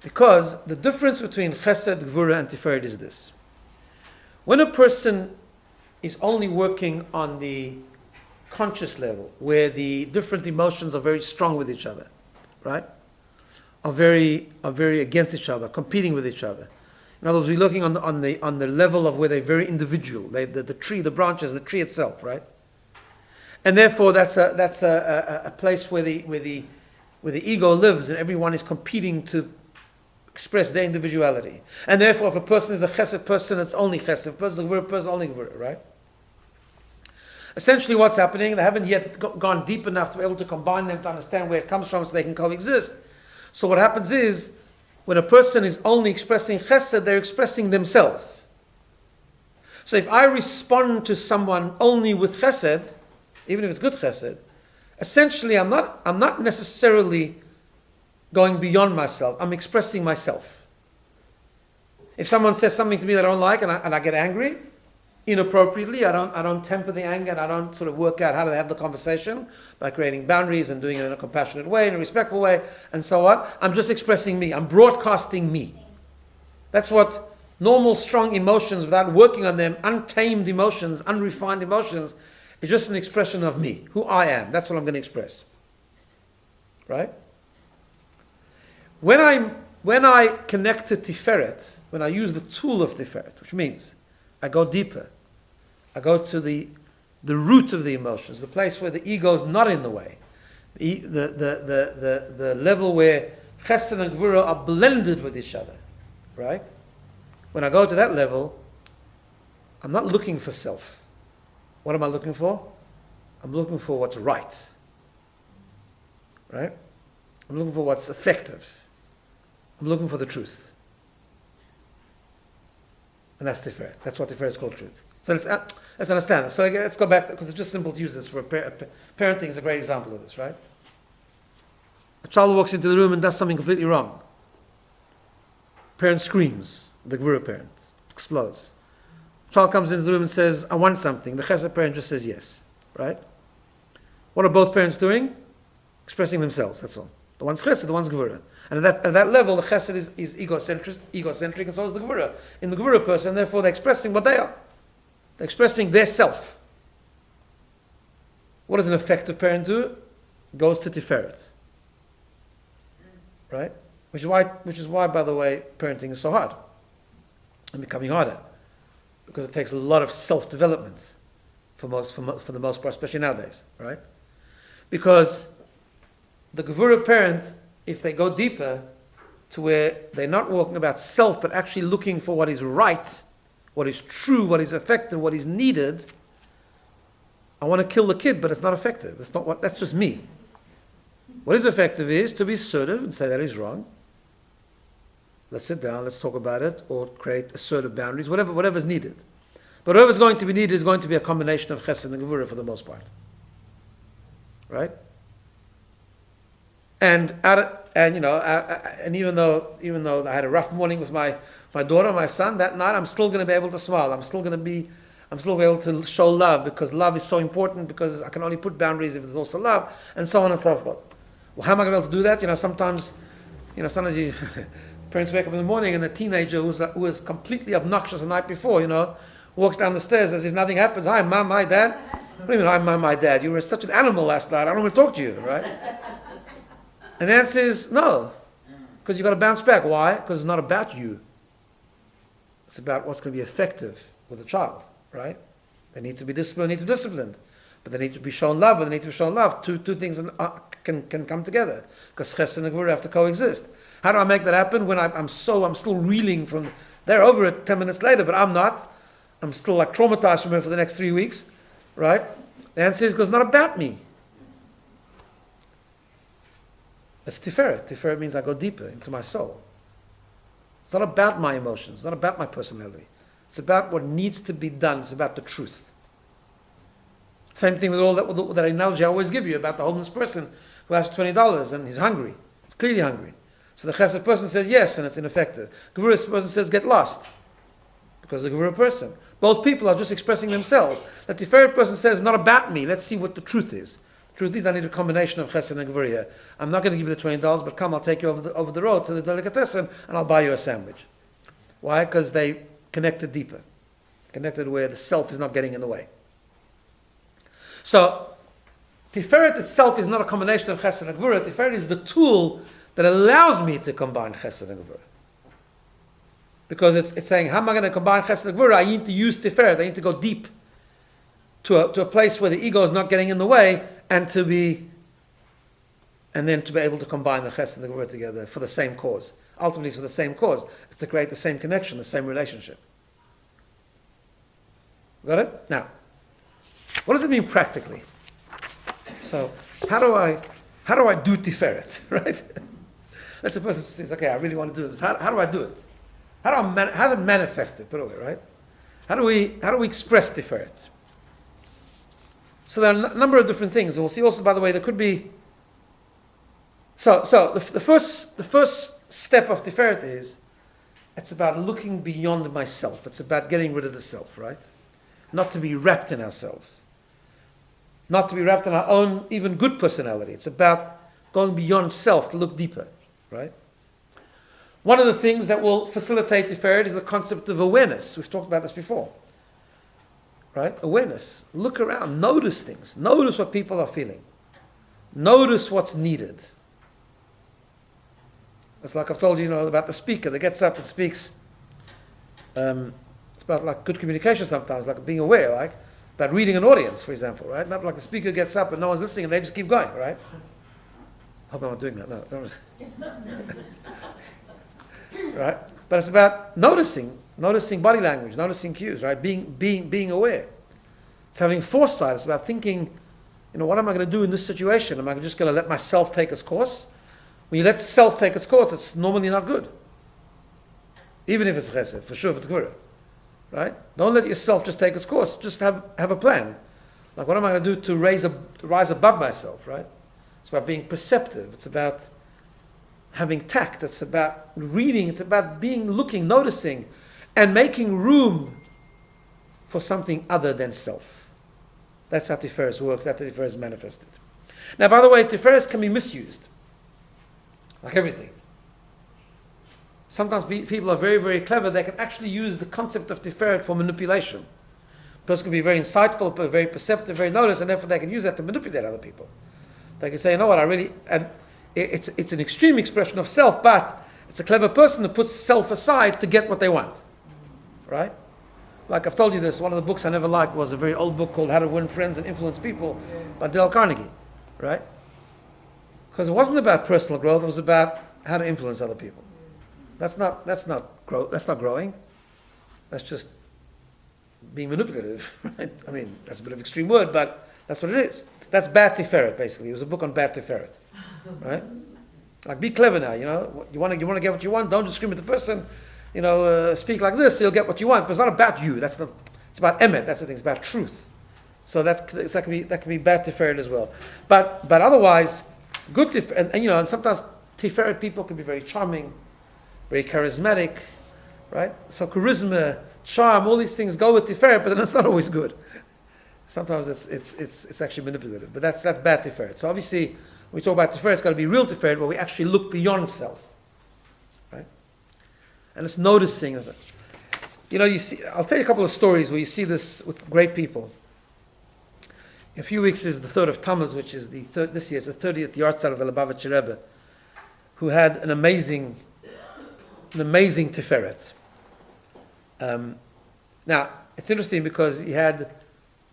Because the difference between chesed, gevurah, and Tiferet is this. When a person is only working on the conscious level, where the different emotions are very strong with each other, right? Are very against each other, competing with each other. In other words, we're looking on the level of where they're very individual. The tree, the branches, the tree itself, right? And therefore, that's a place where the ego lives, and everyone is competing to express their individuality. And therefore, if a person is a chesed person, it's only chesed. If a person is a gevurah person, only gevurah, right? Essentially, what's happening? They haven't yet gone deep enough to be able to combine them to understand where it comes from, so they can coexist. So what happens is, when a person is only expressing chesed, they're expressing themselves. So if I respond to someone only with chesed, even if it's good chesed, essentially I'm not necessarily going beyond myself. I'm expressing myself. If someone says something to me that I don't like and I get angry, inappropriately, I don't temper the anger and I don't sort of work out how to have the conversation by creating boundaries and doing it in a compassionate way, in a respectful way, and so on. I'm just expressing me. I'm broadcasting me. That's what normal, strong emotions, without working on them, untamed emotions, unrefined emotions, is just an expression of me, who I am. That's what I'm going to express. Right? When I connect to Tiferet, when I use the tool of Tiferet, which means I go deeper, I go to the root of the emotions, the place where the ego is not in the way, the level where Chesed and Gvura are blended with each other, right? When I go to that level, I'm not looking for self. What am I looking for? I'm looking for what's right, right? I'm looking for what's effective. I'm looking for the truth. And that's Tiferet. That's what Tiferet is called, truth. So let's understand. So let's go back, because it's just simple to use this for parenting is a great example of this, right? A child walks into the room and does something completely wrong. Parent screams. The Gvura parent explodes. Child comes into the room and says, I want something. The Chesed parent just says yes, right? What are both parents doing? Expressing themselves, that's all. The one's Chesed, the one's Gvura. And at that level, the Chesed is egocentric, and so is the Gvura. In the Gvura person, therefore, they're expressing what they are. They're expressing their self. What does an effective parent do? Goes to Tiferet. Right? Which is why, by the way, parenting is so hard. And becoming harder. Because it takes a lot of self-development for the most part, especially nowadays. Right? Because the Gvura parent, if they go deeper to where they're not walking about self, but actually looking for what is right, what is true, what is effective, what is needed, I want to kill the kid, but it's not effective. That's just me. What is effective is to be assertive and say that is wrong. Let's sit down, let's talk about it, or create assertive boundaries, whatever's needed. But whatever's going to be needed is going to be a combination of Chesed and Gevurah for the most part. Right? And even though I had a rough morning with my daughter, my son, that night I'm still going to be able to smile. I'm still going to be able to show love, because love is so important, because I can only put boundaries if there's also love, and so on and so forth. Well, how am I going to be able to do that? Sometimes you parents wake up in the morning and the teenager who was completely obnoxious the night before, walks down the stairs as if nothing happens. Hi, Mom, hi, Dad. What do you mean, hi, Mom, hi, Dad? You were such an animal last night. I don't want to talk to you, right? And the answer is no, because you've got to bounce back. Why? Because it's not about you. It's about what's going to be effective with the child, right? They need to be disciplined, but they need to be shown love, Two things can come together, because Chesed and Gvura have to coexist. How do I make that happen when I'm still reeling from, they're over it 10 minutes later, but I'm not. I'm still like traumatized from it for the next 3 weeks, right? The answer is because it's not about me. It's Tiferet. Tiferet means I go deeper into my soul. It's not about my emotions. It's not about my personality. It's about what needs to be done. It's about the truth. Same thing with that analogy I always give you about the homeless person who asks $20 and he's hungry. He's clearly hungry. So the Chesed person says yes, and it's ineffective. Gevurah person says get lost, because the Gevurah person. Both people are just expressing themselves. The Tiferet person says, not about me. Let's see what the truth is. Truth is, I need a combination of Chesed and Gevurah here. I'm not going to give you the $20, but come, I'll take you over the road to the delicatessen, and I'll buy you a sandwich. Why? Because they connected deeper. Connected where the self is not getting in the way. So, Tiferet itself is not a combination of Chesed and Gevurah. Tiferet is the tool that allows me to combine Chesed and Gevurah. Because it's saying, how am I going to combine Chesed and Gevurah? I need to use Tiferet. I need to go deep to a place where the ego is not getting in the way, and then to be able to combine the Chesed and the Gevurah together for the same cause. Ultimately, it's for the same cause. It's to create the same connection, the same relationship. Got it? Now, what does it mean practically? So, how do I do Tiferet, right? Let's say a person says, okay, I really want to do this. How do I do it? How does it manifest it? Put it away, right? How do we express Tiferet? So there are a number of different things. And we'll see also, by the way, there could be So the first step of Tiferet is, it's about looking beyond myself. It's about getting rid of the self, right? Not to be wrapped in ourselves. Not to be wrapped in our own, even good personality. It's about going beyond self to look deeper, right? One of the things that will facilitate Tiferet is the concept of awareness. We've talked about this before, right? Awareness. Look around, notice things. Notice what people are feeling. Notice what's needed. It's like I've told you, about the speaker that gets up and speaks. It's about like good communication sometimes, like being aware, like about reading an audience, for example, right? Not like the speaker gets up and no one's listening and they just keep going, right? I hope I'm not doing that. No. Right? But it's about noticing body language, noticing cues, right? Being aware. It's having foresight. It's about thinking, what am I going to do in this situation? Am I just going to let myself take its course? When you let self take its course, it's normally not good. Even if it's chesed, for sure if it's gvura. Right? Don't let yourself just take its course. Just have a plan. Like, what am I going to do to rise above myself, right? It's about being perceptive. It's about having tact. It's about reading. It's about looking, noticing, and making room for something other than self. That's how Tiferes works. That's how Tiferes is manifested. Now, by the way, Tiferes can be misused. Like everything. Sometimes people are very, very clever. They can actually use the concept of Tiferet for manipulation. A person can be very insightful, very perceptive, very noticed, and therefore they can use that to manipulate other people. They can say, and it's an extreme expression of self, but it's a clever person who puts self aside to get what they want. Right? Like I've told you this, one of the books I never liked was a very old book called How to Win Friends and Influence People by Dale Carnegie. Right? Because it wasn't about personal growth, it was about how to influence other people. That's not growth. That's not growing. That's just being manipulative, right? I mean, that's a bit of an extreme word, but that's what it is. That's bad Tiferet, basically. It was a book on bad Tiferet, right? Like, be clever now. You want to get what you want. Don't discriminate the person. Speak like this, so you'll get what you want. But it's not about you. It's about emet. That's the thing. It's about truth. So that can be bad Tiferet as well. But otherwise, good Tiferet, and sometimes Tiferet people can be very charming, very charismatic, right? So charisma, charm, all these things go with Tiferet, but then it's not always good. Sometimes it's actually manipulative, but that's bad Tiferet. So obviously, when we talk about Tiferet, it's got to be real Tiferet, where we actually look beyond self, right? And it's noticing. You see, I'll tell you a couple of stories where you see this with great people. In a few weeks is the 3rd of Tammuz, which is this year, it's the 30th Yartzeit of the Lubavitcher Rebbe, who had an amazing Tiferet. Now, it's interesting because he had,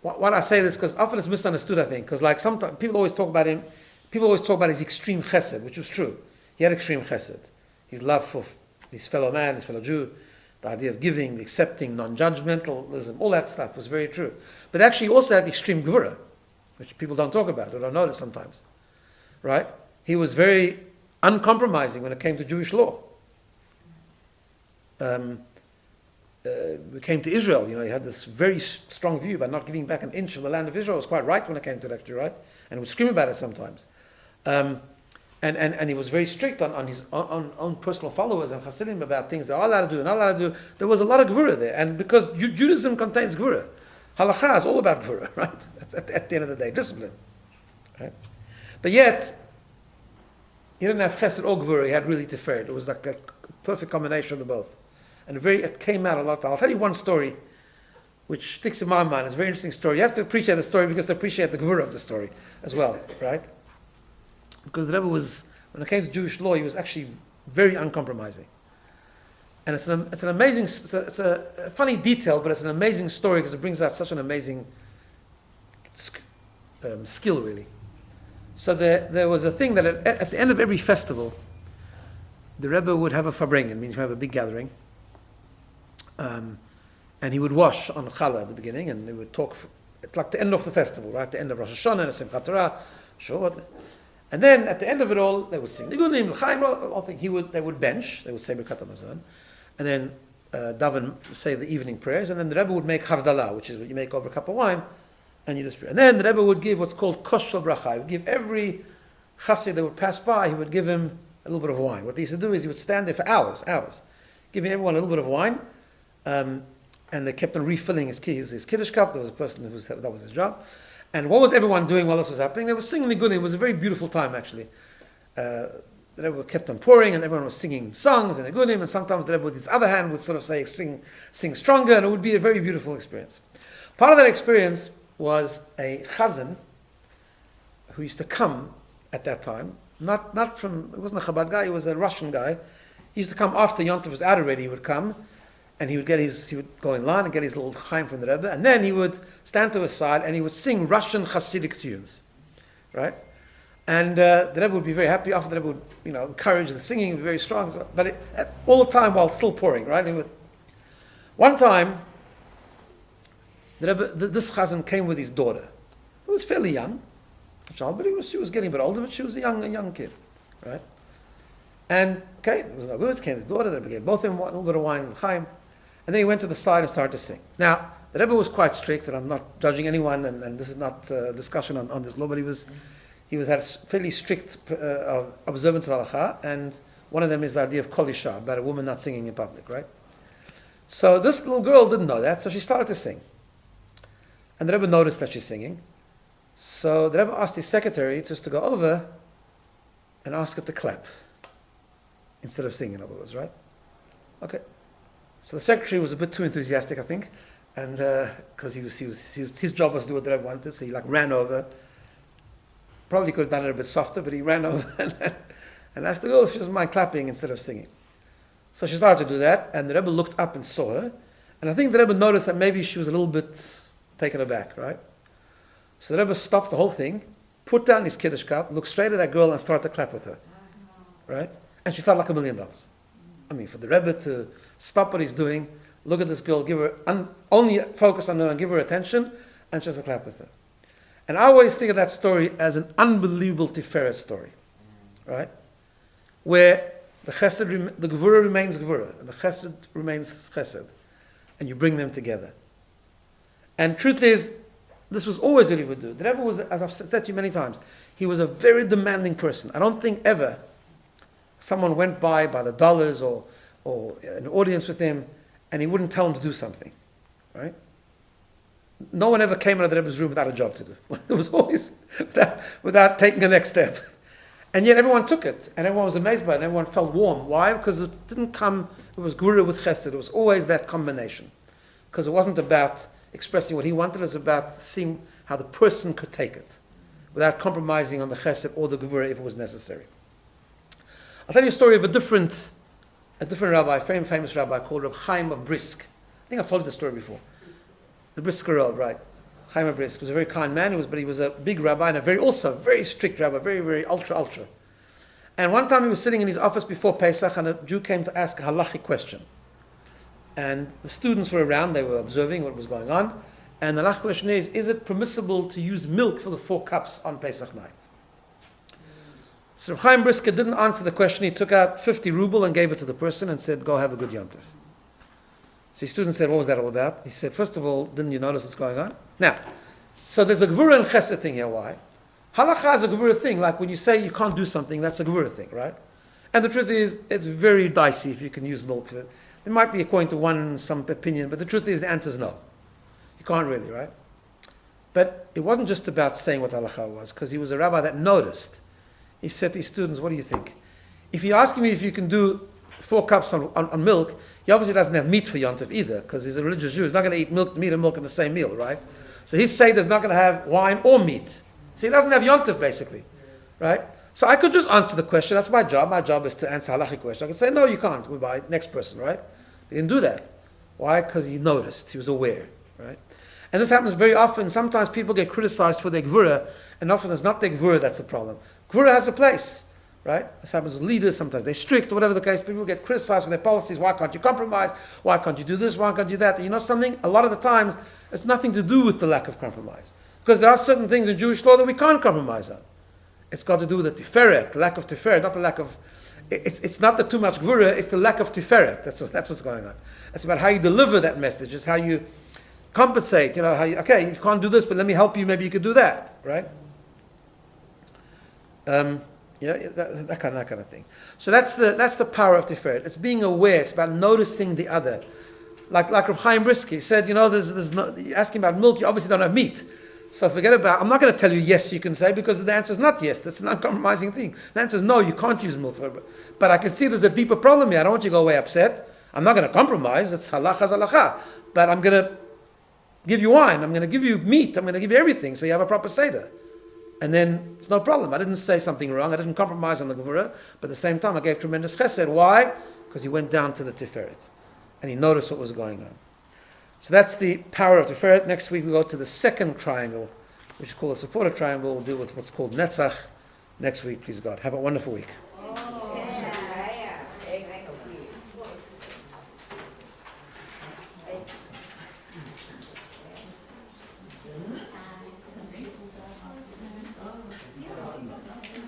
why I say this, because often it's misunderstood, I think, because like sometimes people always talk about his extreme chesed, which was true. He had extreme chesed. His love for his fellow man, his fellow Jew, the idea of giving, the accepting, non-judgmentalism, all that stuff was very true. But actually he also had extreme gvura, which people don't talk about or don't notice sometimes. Right? He was very uncompromising when it came to Jewish law. We came to Israel, he had this very strong view about not giving back an inch of the land of Israel. It was quite right when it came to that, right? And he would scream about it sometimes. And he was very strict on his own personal followers and Hasidim about things they are allowed to do and not allowed to do. There was a lot of gvura there. And because Judaism contains gvura, halakha is all about gvura, right? At the end of the day, discipline. Right? But yet, he didn't have chesed or gvura, he had really tiferet. It was like a perfect combination of the both. And it came out a lot. I'll tell you one story which sticks in my mind. It's a very interesting story. You have to appreciate the story because to appreciate the gvura of the story as well, right? Because the Rebbe when it came to Jewish law, he was actually very uncompromising. And it's an amazing, it's a funny detail, but it's an amazing story because it brings out such an amazing skill, really. So there was a thing that at the end of every festival, the Rebbe would have a farbrengen, means you have a big gathering. And he would wash on Challah at the beginning, and they would talk, like the end of the festival, right? The end of Rosh Hashanah, and Simchat Torah, sure. And then at the end of it all, they would sing Nigunim, L'chaim, all things. They would bench, they would say Birkat HaMazon, and then daven, say the evening prayers, and then the Rebbe would make Havdalah, which is what you make over a cup of wine, and you just pray. And then the Rebbe would give what's called Koshel Bracha. He would give every chassid that would pass by, he would give him a little bit of wine. What they used to do is he would stand there for hours, giving everyone a little bit of wine, and they kept on refilling his kiddush cup. There was a person that was his job. And what was everyone doing while this was happening? They were singing the good. It was a very beautiful time, actually. The Rebbe kept on pouring, and everyone was singing songs and the good and sometimes the Rebbe, with his other hand, would sort of say, sing stronger, and it would be a very beautiful experience. Part of that experience was a chazan who used to come at that time, not from, it wasn't a Chabad guy, he was a Russian guy. He used to come after Yontif was out already. He would come, and he would go in line and get his little chaim from the Rebbe, and then he would stand to his side and he would sing Russian Hasidic tunes, right? And the Rebbe would be very happy. Often the Rebbe would, encourage the singing, be very strong, but all the time while still pouring, right? One time, the Rebbe, this chazan came with his daughter, who was fairly young, a child, but she was getting a bit older, but she was a young kid, right? And okay, it was no good. Came his daughter. The Rebbe gave both of them a little bit of wine and chaim. And then he went to the side and started to sing. Now, the Rebbe was quite strict, and I'm not judging anyone, and this is not a discussion on this law, but he had a fairly strict observance of halacha, and one of them is the idea of kol isha, about a woman not singing in public, right? So this little girl didn't know that, so she started to sing. And the Rebbe noticed that she's singing. So the Rebbe asked his secretary just to go over and ask her to clap, instead of singing, in other words, right? Okay. So the secretary was a bit too enthusiastic, I think, and because his job was to do what the Rebbe wanted, so he ran over. Probably could have done it a bit softer, but he ran over and asked the girl if she doesn't mind clapping instead of singing. So she started to do that, and the Rebbe looked up and saw her, and I think the Rebbe noticed that maybe she was a little bit taken aback, right? So the Rebbe stopped the whole thing, put down his kiddush cup, looked straight at that girl, and started to clap with her, right? And she felt like $1 million. I mean, for the Rebbe to stop what he's doing, look at this girl, give her only focus on her and give her attention, and just clap with her. And I always think of that story as an unbelievable Tiferet story, right? Where the Gevurah remains Gevurah, and the Chesed remains Chesed, and you bring them together. And truth is, this was always what he would do. The Rebbe was, as I've said to you many times, he was a very demanding person. I don't think ever someone went by the dollars or an audience with him, and he wouldn't tell him to do something, right? No one ever came out of the Rebbe's room without a job to do. It was always without taking the next step. And yet everyone took it, and everyone was amazed by it, and everyone felt warm. Why? Because it didn't come, it was Guru with Chesed. It was always that combination. Because it wasn't about expressing what he wanted, it was about seeing how the person could take it, without compromising on the Chesed or the Gevurah if it was necessary. I'll tell you a story of a different rabbi, a very famous rabbi called Rabbi Chaim of Brisk. I think I've told you the story before. The Brisker Rav, right? Chaim of Brisk was a very kind man, but he was a big rabbi and a very strict rabbi, very, very ultra. And one time he was sitting in his office before Pesach, and a Jew came to ask a halachic question. And the students were around, they were observing what was going on. And the halachic question is it permissible to use milk for the 4 cups on Pesach night? So Chaim Brisker didn't answer the question. He took out 50 ruble and gave it to the person and said, go have a good yontif. So the student said, what was that all about? He said, first of all, didn't you notice what's going on? Now, so there's a Gevurah and Chesed thing here. Why? Halakha is a Gevurah thing. Like when you say you can't do something, that's a Gevurah thing, right? And the truth is, it's very dicey if you can use milk for it. There might be, according to some opinion, but the truth is the answer is no. You can't really, right? But it wasn't just about saying what halakha was, because he was a rabbi that noticed. He said to his students, what do you think? If you're asking me if you can do 4 cups on milk, he obviously doesn't have meat for Yontif either, because he's a religious Jew. He's not going to eat meat and milk in the same meal, right? So his Seder is not going to have wine or meat. So he doesn't have Yontif, basically, right? So I could just answer the question. That's my job. My job is to answer halachic question. I could say, no, you can't. We'll buy next person, right? He didn't do that. Why? Because he noticed. He was aware, right? And this happens very often. Sometimes people get criticized for their Gevurah, and often it's not their Gevurah that's the problem. Gevurah has a place, right? This happens with leaders. Sometimes they're strict or whatever the case. People get criticized for their policies. Why can't you compromise? Why can't you do this? Why can't you do that? You know something? A lot of the times, it's nothing to do with the lack of compromise. Because there are certain things in Jewish law that we can't compromise on. It's got to do with the tiferet, the lack of tiferet, not the lack of... It's not the too much Gevurah, it's the lack of tiferet. That's what's going on. It's about how you deliver that message. It's how you compensate. You can't do this, but let me help you. Maybe you could do that, right? That kind of thing. So that's the power of Tiferet. It's being aware. It's about noticing the other. Like Reb Chaim Brisky said, there's no, you're asking about milk, you obviously don't have meat. So forget about, I'm not going to tell you yes you can say, because the answer is not yes. That's an uncompromising thing. The answer is no, you can't use milk. But I can see there's a deeper problem here. I don't want you to go away upset. I'm not going to compromise. It's halacha's halacha. But I'm going to give you wine. I'm going to give you meat. I'm going to give you everything so you have a proper seder. And then it's no problem. I didn't say something wrong. I didn't compromise on the Gevurah. But at the same time, I gave tremendous chesed. Why? Because he went down to the Tiferet. And he noticed what was going on. So that's the power of Tiferet. Next week we go to the second triangle, which is called a supported triangle. We'll deal with what's called Netzach next week, please God. Have a wonderful week.